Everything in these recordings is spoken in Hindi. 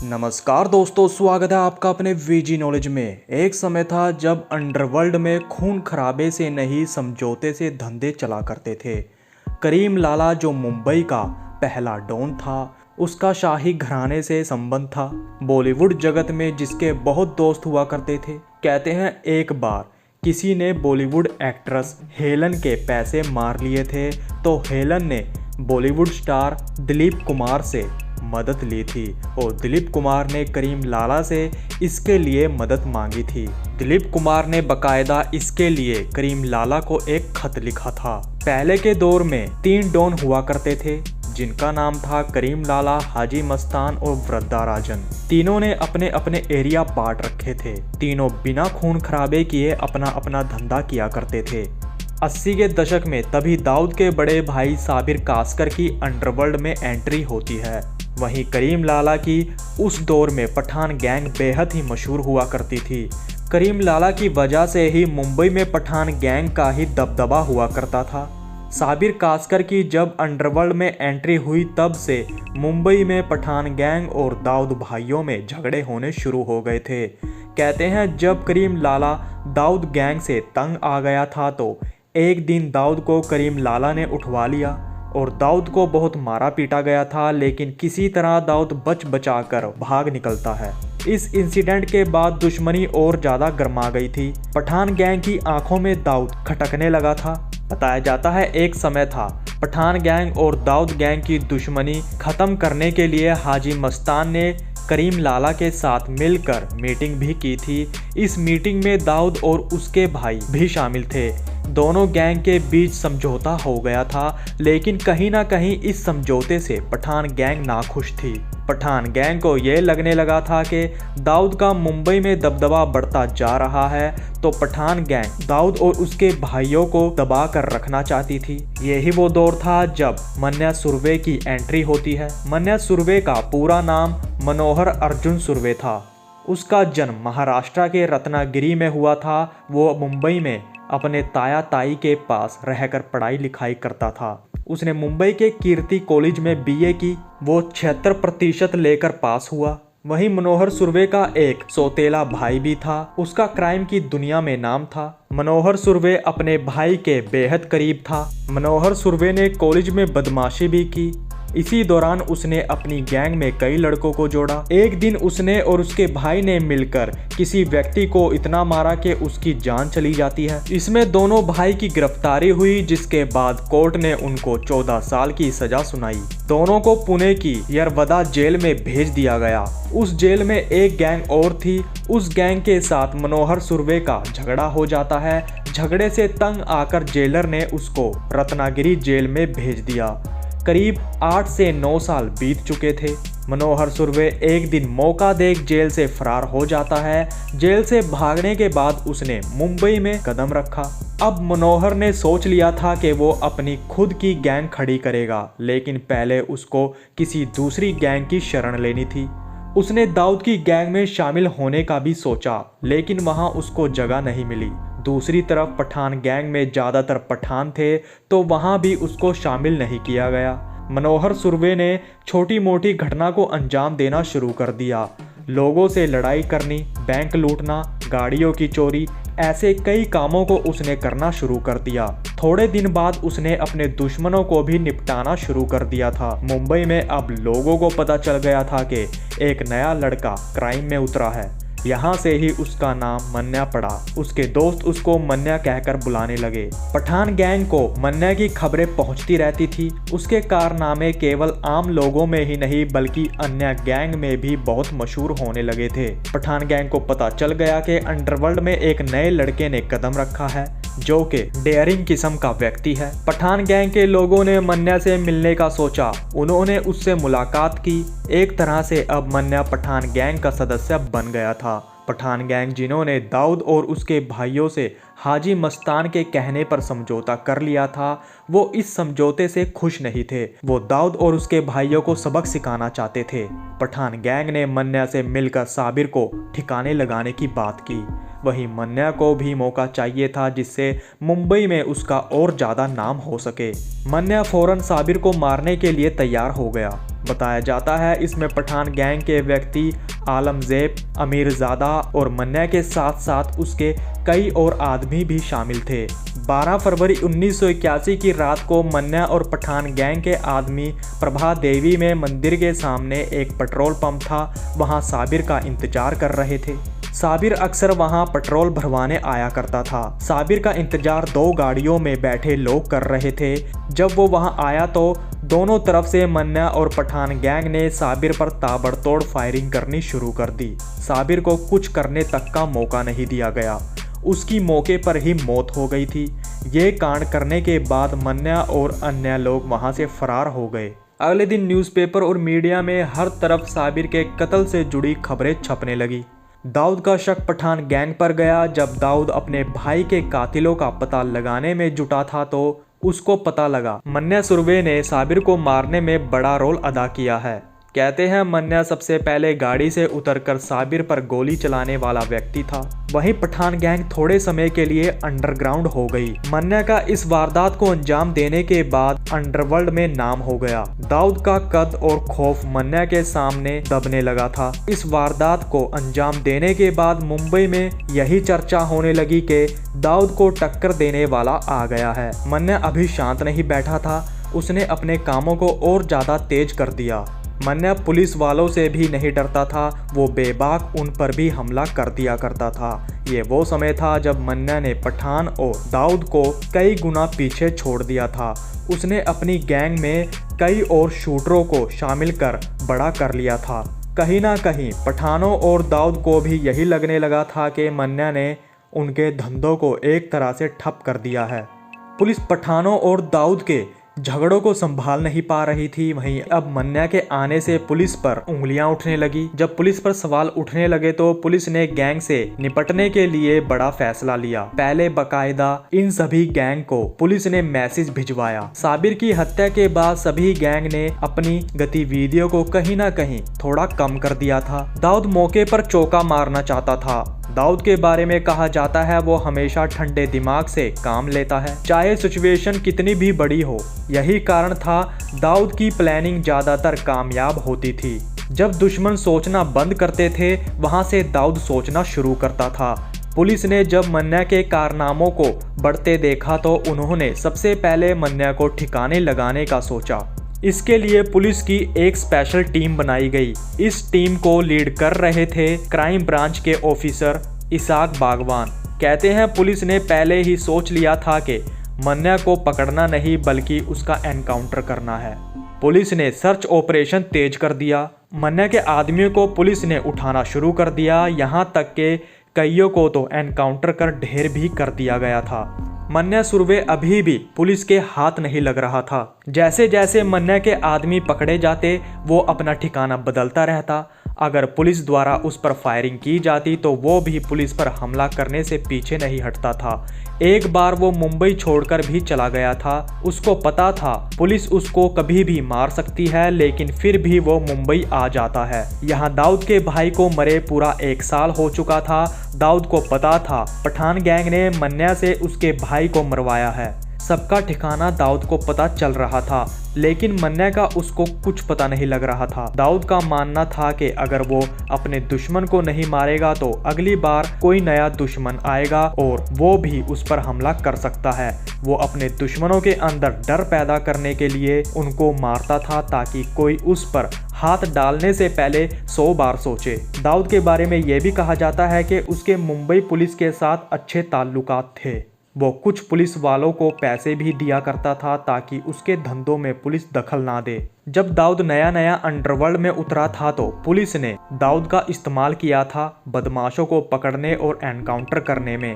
नमस्कार दोस्तों, स्वागत है आपका अपने वीजी नॉलेज में। एक समय था जब अंडरवर्ल्ड में खून खराबे से नहीं समझौते से धंधे चला करते थे। करीम लाला जो मुंबई का पहला डॉन था, उसका शाही घराने से संबंध था। बॉलीवुड जगत में जिसके बहुत दोस्त हुआ करते थे। कहते हैं एक बार किसी ने बॉलीवुड एक्ट्रेस हेलन के पैसे मार लिए थे, तो हेलन ने बॉलीवुड स्टार दिलीप कुमार से मदद ली थी और दिलीप कुमार ने करीम लाला से इसके लिए मदद मांगी थी। दिलीप कुमार ने बकायदा इसके लिए करीम लाला को एक खत लिखा था। पहले के दौर में 3 डॉन हुआ करते थे, जिनका नाम था करीम लाला, हाजी मस्तान और वृद्धा राजन। तीनों ने अपने अपने एरिया बांट रखे थे। तीनों बिना खून खराबे किए अपना अपना धंधा किया करते थे। 80 के दशक में तभी दाऊद के बड़े भाई साबिर कासकर की अंडरवर्ल्ड में एंट्री होती है। वहीं करीम लाला की उस दौर में पठान गैंग बेहद ही मशहूर हुआ करती थी। करीम लाला की वजह से ही मुंबई में पठान गैंग का ही दबदबा हुआ करता था। साबिर कासकर की जब अंडरवर्ल्ड में एंट्री हुई, तब से मुंबई में पठान गैंग और दाऊद भाइयों में झगड़े होने शुरू हो गए थे। कहते हैं जब करीम लाला दाऊद गैंग से तंग आ गया था, तो एक दिन दाऊद को करीम लाला ने उठवा लिया और दाऊद को बहुत मारा पीटा गया था, लेकिन किसी तरह दाऊद बच बचा कर भाग निकलता है। इस इंसिडेंट के बाद दुश्मनी और ज़्यादा गर्मा गई थी। पठान गैंग की आंखों में दाऊद खटकने लगा था। बताया जाता है एक समय था पठान गैंग और दाऊद गैंग की दुश्मनी खत्म करने के लिए हाजी मस्तान ने करीम लाला के साथ मिलकर मीटिंग भी की थी। इस मीटिंग में दाऊद और उसके भाई भी शामिल थे। दोनों गैंग के बीच समझौता हो गया था, लेकिन कहीं ना कहीं इस समझौते से पठान गैंग नाखुश थी। पठान गैंग को यह लगने लगा था कि दाऊद का मुंबई में दबदबा बढ़ता जा रहा है, तो पठान गैंग दाऊद और उसके भाइयों को दबा कर रखना चाहती थी। यही वो दौर था जब मन्या सुर्वे की एंट्री होती है। मन्या सुर्वे का पूरा नाम मनोहर अर्जुन सुर्वे था। उसका जन्म महाराष्ट्र के रत्नागिरी में हुआ था। वो मुंबई में अपने ताया ताई के पास रहकर पढ़ाई लिखाई करता था। उसने मुंबई के कीर्ति कॉलेज में बीए की। वो 76% लेकर पास हुआ। वहीं मनोहर सुर्वे का एक सौतेला भाई भी था। उसका क्राइम की दुनिया में नाम था। मनोहर सुर्वे अपने भाई के बेहद करीब था। मनोहर सुर्वे ने कॉलेज में बदमाशी भी की। इसी दौरान उसने अपनी गैंग में कई लड़कों को जोड़ा। एक दिन उसने और उसके भाई ने मिलकर किसी व्यक्ति को इतना मारा कि उसकी जान चली जाती है। इसमें दोनों भाई की गिरफ्तारी हुई, जिसके बाद कोर्ट ने उनको 14 साल की सजा सुनाई। दोनों को पुणे की यरवदा जेल में भेज दिया गया। उस जेल में एक गैंग और थी। उस गैंग के साथ मनोहर सुर्वे का झगड़ा हो जाता है। झगड़े से तंग आकर जेलर ने उसको रत्नागिरी जेल में भेज दिया। करीब 8 से 9 साल बीत चुके थे। मनोहर सुर्वे एक दिन मौका देख जेल से फरार हो जाता है। जेल से भागने के बाद उसने मुंबई में कदम रखा। अब मनोहर ने सोच लिया था कि वो अपनी खुद की गैंग खड़ी करेगा, लेकिन पहले उसको किसी दूसरी गैंग की शरण लेनी थी। उसने दाऊद की गैंग में शामिल होने का भी सोचा, लेकिन वहां उसको जगह नहीं मिली। दूसरी तरफ पठान गैंग में ज़्यादातर पठान थे, तो वहां भी उसको शामिल नहीं किया गया। मनोहर सुर्वे ने छोटी मोटी घटना को अंजाम देना शुरू कर दिया। लोगों से लड़ाई करनी, बैंक लूटना, गाड़ियों की चोरी, ऐसे कई कामों को उसने करना शुरू कर दिया। थोड़े दिन बाद उसने अपने दुश्मनों को भी निपटाना शुरू कर दिया था। मुंबई में अब लोगों को पता चल गया था कि एक नया लड़का क्राइम में उतरा है। यहाँ से ही उसका नाम मन्या पड़ा। उसके दोस्त उसको मन्या कहकर बुलाने लगे। पठान गैंग को मन्या की खबरें पहुँचती रहती थी। उसके कारनामे केवल आम लोगों में ही नहीं, बल्कि अन्य गैंग में भी बहुत मशहूर होने लगे थे। पठान गैंग को पता चल गया कि अंडरवर्ल्ड में एक नए लड़के ने कदम रखा है, जो कि डेयरिंग किस्म का व्यक्ति है। पठान गैंग के लोगों ने मन्या से मिलने का सोचा। उन्होंने उससे मुलाकात की। एक तरह से अब मन्या पठान गैंग का सदस्य बन गया था। पठान गैंग जिन्होंने दाऊद और उसके भाइयों से हाजी मस्तान के कहने पर समझौता कर लिया था, वो इस समझौते से खुश नहीं थे। वो दाऊद और उसके भाइयों को सबक सिखाना चाहते थे। पठान गैंग ने मन्या से मिलकर साबिर को ठिकाने लगाने की बात की। वहीं मन्या को भी मौका चाहिए था, जिससे मुंबई में उसका और ज़्यादा नाम हो सके। मन्या फौरन साबिर को मारने के लिए तैयार हो गया। बताया जाता है इसमें पठान गैंग के व्यक्ति आलमजेब, अमीरजादा और मन्ना के साथ साथ उसके कई और आदमी भी शामिल थे। 12 फरवरी 1981 की रात को मन्ना और पठान गैंग के आदमी प्रभा देवी में मंदिर के सामने एक पेट्रोल पंप था, वहां साबिर का इंतजार कर रहे थे। साबिर अक्सर वहां पेट्रोल भरवाने आया करता था। साबिर का इंतजार 2 गाड़ियों में बैठे लोग कर रहे थे। जब वो वहां आया तो दोनों तरफ से मन्ना और पठान गैंग ने साबिर पर ताबड़तोड़ फायरिंग करनी शुरू कर दी। साबिर को कुछ करने तक का मौका नहीं दिया गया, उसकी मौके पर ही मौत हो गई थी। ये कांड करने के बाद मन्ना और अन्य लोग वहां से फरार हो गए। अगले दिन न्यूज़पेपर और मीडिया में हर तरफ साबिर के कत्ल से जुड़ी खबरें छपने लगी। दाऊद का शक पठान गैंग पर गया। जब दाऊद अपने भाई के कातिलों का पता लगाने में जुटा था तो उसको पता लगा मन्ना सुरवे ने साबिर को मारने में बड़ा रोल अदा किया है। कहते हैं मन्ना सबसे पहले गाड़ी से उतरकर साबिर पर गोली चलाने वाला व्यक्ति था। वहीं पठान गैंग थोड़े समय के लिए अंडरग्राउंड हो गई। मन्ना का इस वारदात को अंजाम देने के बाद अंडरवर्ल्ड में नाम हो गया। दाऊद का कद और खौफ मन्ना के सामने दबने लगा था। इस वारदात को अंजाम देने के बाद मुंबई में यही चर्चा होने लगी कि दाऊद को टक्कर देने वाला आ गया है। मन्ना अभी शांत नहीं बैठा था, उसने अपने कामों को और ज्यादा तेज कर दिया। मन्ना पुलिस वालों से भी नहीं डरता था, वो बेबाक उन पर भी हमला कर दिया करता था। ये वो समय था जब मन्ना ने पठान और दाऊद को कई गुना पीछे छोड़ दिया था। उसने अपनी गैंग में कई और शूटरों को शामिल कर बड़ा कर लिया था। कहीं ना कहीं पठानों और दाऊद को भी यही लगने लगा था कि मन्ना ने उनके धंधों को एक तरह से ठप कर दिया है। पुलिस पठानों और दाऊद के झगड़ों को संभाल नहीं पा रही थी। वहीं अब मन्ना के आने से पुलिस पर उंगलियां उठने लगी। जब पुलिस पर सवाल उठने लगे तो पुलिस ने गैंग से निपटने के लिए बड़ा फैसला लिया। पहले बकायदा इन सभी गैंग को पुलिस ने मैसेज भिजवाया। साबिर की हत्या के बाद सभी गैंग ने अपनी गतिविधियों को कहीं ना कहीं थोड़ा कम कर दिया था। दाऊद मौके पर चौका मारना चाहता था। दाऊद के बारे में कहा जाता है वो हमेशा ठंडे दिमाग से काम लेता है, चाहे सिचुएशन कितनी भी बड़ी हो। यही कारण था दाऊद की प्लानिंग ज्यादातर कामयाब होती थी। जब दुश्मन सोचना बंद करते थे वहां से दाऊद सोचना शुरू करता था। पुलिस ने जब मन्ना के कारनामों को बढ़ते देखा तो उन्होंने सबसे पहले मन्ना को ठिकाने लगाने का सोचा। इसके लिए पुलिस की एक स्पेशल टीम बनाई गई। इस टीम को लीड कर रहे थे क्राइम ब्रांच के ऑफिसर इसाक बागवान। कहते हैं पुलिस ने पहले ही सोच लिया था कि मन्ना को पकड़ना नहीं बल्कि उसका एनकाउंटर करना है। पुलिस ने सर्च ऑपरेशन तेज कर दिया। मन्ना के आदमियों को पुलिस ने उठाना शुरू कर दिया, यहाँ तक के कईयों को तो एनकाउंटर कर ढेर भी कर दिया गया था। मन्ना सुरवे अभी भी पुलिस के हाथ नहीं लग रहा था। जैसे जैसे मन्ना के आदमी पकड़े जाते वो अपना ठिकाना बदलता रहता। अगर पुलिस द्वारा उस पर फायरिंग की जाती तो वो भी पुलिस पर हमला करने से पीछे नहीं हटता था। एक बार वो मुंबई छोड़कर भी चला गया था। उसको पता था पुलिस उसको कभी भी मार सकती है, लेकिन फिर भी वो मुंबई आ जाता है। यहाँ दाऊद के भाई को मरे पूरा 1 साल हो चुका था। दाऊद को पता था पठान गैंग ने मन्ना से उसके भाई को मरवाया है। सबका ठिकाना दाऊद को पता चल रहा था, लेकिन मन्ना का उसको कुछ पता नहीं लग रहा था। दाऊद का मानना था कि अगर वो अपने दुश्मन को नहीं मारेगा तो अगली बार कोई नया दुश्मन आएगा और वो भी उस पर हमला कर सकता है। वो अपने दुश्मनों के अंदर डर पैदा करने के लिए उनको मारता था ताकि कोई उस पर हाथ डालने से पहले 100 बार सोचे। दाऊद के बारे में ये भी कहा जाता है कि उसके मुंबई पुलिस के साथ अच्छे ताल्लुकात थे। वो कुछ पुलिस वालों को पैसे भी दिया करता था ताकि उसके धंधों में पुलिस दखल ना दे। जब दाऊद नया नया अंडरवर्ल्ड में उतरा था तो पुलिस ने दाऊद का इस्तेमाल किया था बदमाशों को पकड़ने और एनकाउंटर करने में।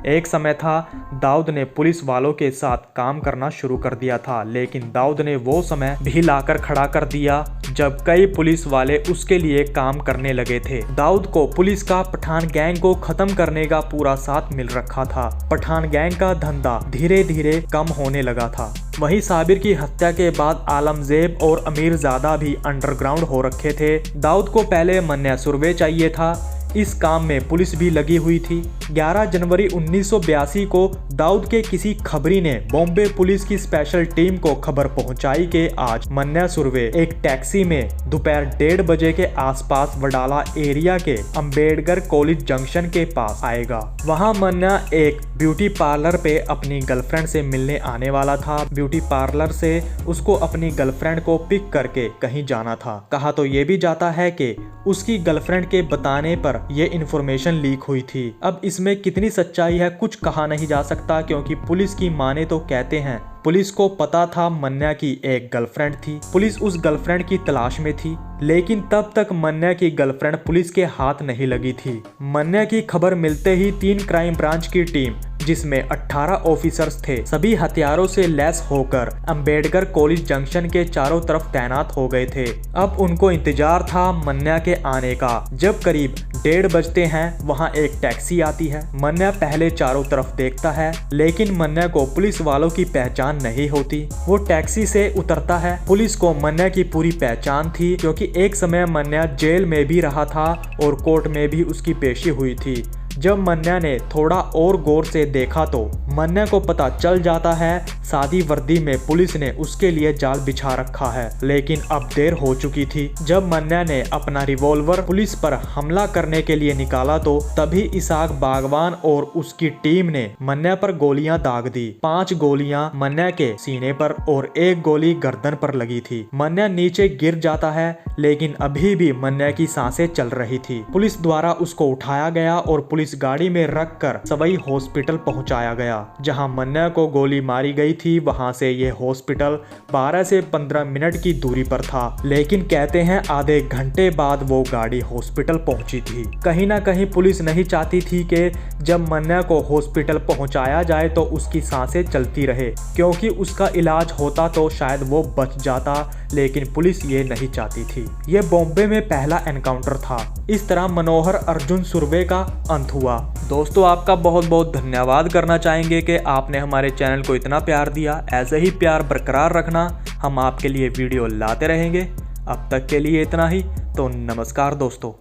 एक समय था दाऊद ने पुलिस वालों के साथ काम करना शुरू कर दिया था, लेकिन दाऊद ने वो समय भी लाकर खड़ा कर दिया जब कई पुलिस वाले उसके लिए काम करने लगे थे। दाऊद को पुलिस का पठान गैंग को खत्म करने का पूरा साथ मिल रखा था। पठान गैंग का धंधा धीरे धीरे कम होने लगा था। वहीं साबिर की हत्या के बाद आलमजेब और अमीरजादा भी अंडरग्राउंड हो रखे थे। दाऊद को पहले मन्ना सुरवे चाहिए था। इस काम में पुलिस भी लगी हुई थी। 11 जनवरी 1982 को दाऊद के किसी खबरी ने बॉम्बे पुलिस की स्पेशल टीम को खबर पहुंचाई कि आज मन्या सुर्वे एक टैक्सी में दोपहर 1:30 बजे के आसपास वडाला एरिया के अंबेडकर कॉलेज जंक्शन के पास आएगा। वहां मन्या एक ब्यूटी पार्लर पे अपनी गर्लफ्रेंड से मिलने आने वाला था। ब्यूटी पार्लर से उसको अपनी गर्लफ्रेंड को पिक करके कहीं जाना था। कहा तो ये भी जाता है कि उसकी गर्लफ्रेंड के बताने पर यह इंफॉर्मेशन लीक हुई थी। अब इसमें कितनी सच्चाई है कुछ कहा नहीं जा सकता, क्योंकि पुलिस की माने तो कहते हैं पुलिस को पता था मन्या की एक गर्लफ्रेंड थी। पुलिस उस गर्लफ्रेंड की तलाश में थी, लेकिन तब तक मन्या की गर्लफ्रेंड पुलिस के हाथ नहीं लगी थी। मन्या की खबर मिलते ही 3 क्राइम ब्रांच की टीम, जिसमें 18 ऑफिसर्स थे, सभी हथियारों से लैस होकर अंबेडकर कॉलेज जंक्शन के चारों तरफ तैनात हो गए थे। अब उनको इंतजार था मन्या के आने का। जब करीब 1:30 बजते हैं वहां एक टैक्सी आती है। मन्या पहले चारों तरफ देखता है, लेकिन मन्या को पुलिस वालों की पहचान नहीं होती। वो टैक्सी से उतरता है। पुलिस को मन्या की पूरी पहचान थी, क्योंकि एक समय मन्या जेल में भी रहा था और कोर्ट में भी उसकी पेशी हुई थी। जब मन्या ने थोड़ा और गौर से देखा तो मन्या को पता चल जाता है सादी वर्दी में पुलिस ने उसके लिए जाल बिछा रखा है। लेकिन अब देर हो चुकी थी। जब मन्या ने अपना रिवॉल्वर पुलिस पर हमला करने के लिए निकाला तो तभी इसाक बागवान और उसकी टीम ने मन्या पर गोलियां दाग दी। 5 गोलियां मन्या के सीने पर और 1 गोली गर्दन पर लगी थी। मन्या नीचे गिर जाता है, लेकिन अभी भी मन्या की सांसें चल रही थी। पुलिस द्वारा उसको उठाया गया और पुलिस गाड़ी में रखकर सवई हॉस्पिटल पहुंचाया गया। जहां मन्या को गोली मारी गई थी वहां से ये हॉस्पिटल 12 से 15 मिनट की दूरी पर था, लेकिन कहते हैं आधे घंटे बाद वो गाड़ी हॉस्पिटल पहुंची थी। कहीं ना कहीं पुलिस नहीं चाहती थी कि जब मन्या को हॉस्पिटल पहुंचाया जाए तो उसकी सांसें चलती रहे, क्योंकि उसका इलाज होता तो शायद वो बच जाता, लेकिन पुलिस ये नहीं चाहती थी। ये बॉम्बे में पहला एनकाउंटर था। इस तरह मनोहर अर्जुन सुर्वे का अंत हुआ। दोस्तों, आपका बहुत बहुत धन्यवाद करना चाहेंगे कि आपने हमारे चैनल को इतना प्यार दिया। ऐसे ही प्यार बरकरार रखना, हम आपके लिए वीडियो लाते रहेंगे। अब तक के लिए इतना ही, तो नमस्कार दोस्तों।